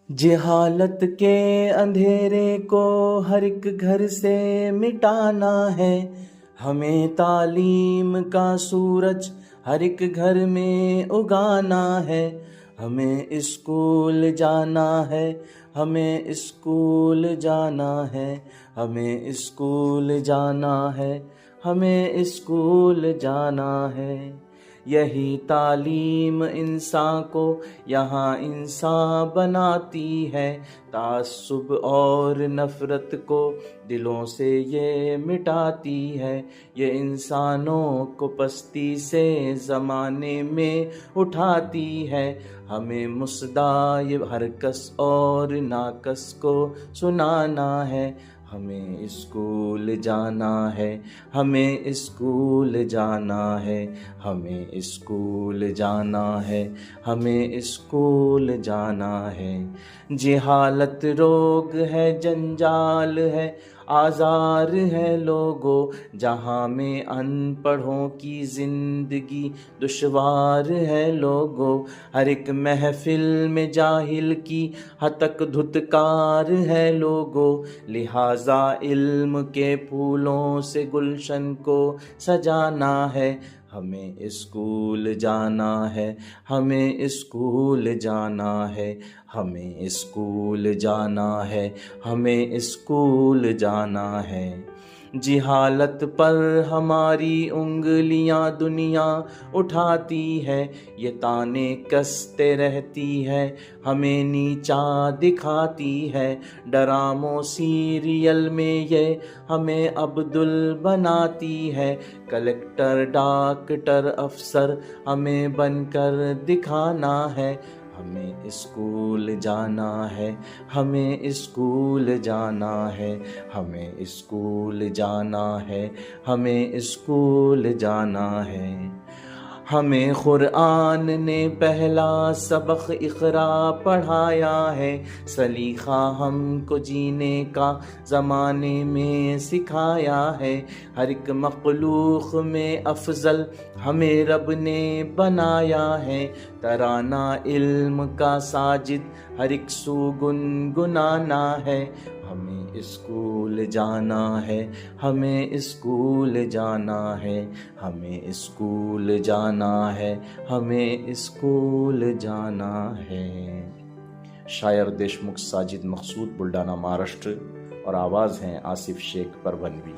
جہالت کے اندھیرے کو ہر ایک گھر سے مٹانا ہے، ہمیں تعلیم کا سورج ہر ایک گھر میں اگانا ہے، ہمیں اسکول جانا ہے، ہمیں اسکول جانا ہے، ہمیں اسکول جانا ہے، ہمیں اسکول جانا ہے۔ یہی تعلیم انسان کو یہاں انسان بناتی ہے، تعصب اور نفرت کو دلوں سے یہ مٹاتی ہے، یہ انسانوں کو پستی سے زمانے میں اٹھاتی ہے، ہمیں مصداق ہر کس اور ناکس کو سنانا ہے، ہمیں اسکول جانا ہے، ہمیں اسکول جانا ہے، ہمیں اسکول جانا ہے، ہمیں اسکول جانا ہے۔ جہالت روگ ہے، جنجال ہے، آزار ہے لوگو، جہاں میں ان پڑھوں کی زندگی دشوار ہے لوگو، ہر ایک محفل میں جاہل کی ہتک دھتکار ہے لوگو، لہٰذا علم کے پھولوں سے گلشن کو سجانا ہے، ہمیں اسکول جانا ہے، ہمیں اسکول جانا ہے، ہمیں اسکول جانا ہے، ہمیں اسکول جانا ہے۔ جہالت پر ہماری انگلیاں دنیا اٹھاتی ہے، یہ طعنے کستے رہتی ہے، ہمیں نیچا دکھاتی ہے، ڈراموں سیریل میں یہ ہمیں عبدال بناتی ہے، کلکٹر ڈاکٹر افسر ہمیں بن کر دکھانا ہے، ہمیں اسکول جانا ہے، ہمیں اسکول جانا ہے، ہمیں اسکول جانا ہے، ہمیں اسکول جانا ہے۔ ہمیں قرآن نے پہلا سبق اقرا پڑھایا ہے، سلیقہ ہم کو جینے کا زمانے میں سکھایا ہے، ہر ایک مخلوق میں افضل ہمیں رب نے بنایا ہے، ترانہ علم کا ساجد ہر ایک سو گنگنانا ہے، ہمیں اسکول جانا ہے، ہمیں اسکول جانا ہے، ہمیں اسکول جانا ہے، ہمیں اسکول جانا ہے۔ شاعر دیشمکھ ساجد مقصود، بلڈانا مہاراشٹر، اور آواز ہیں آصف شیخ پرونوی۔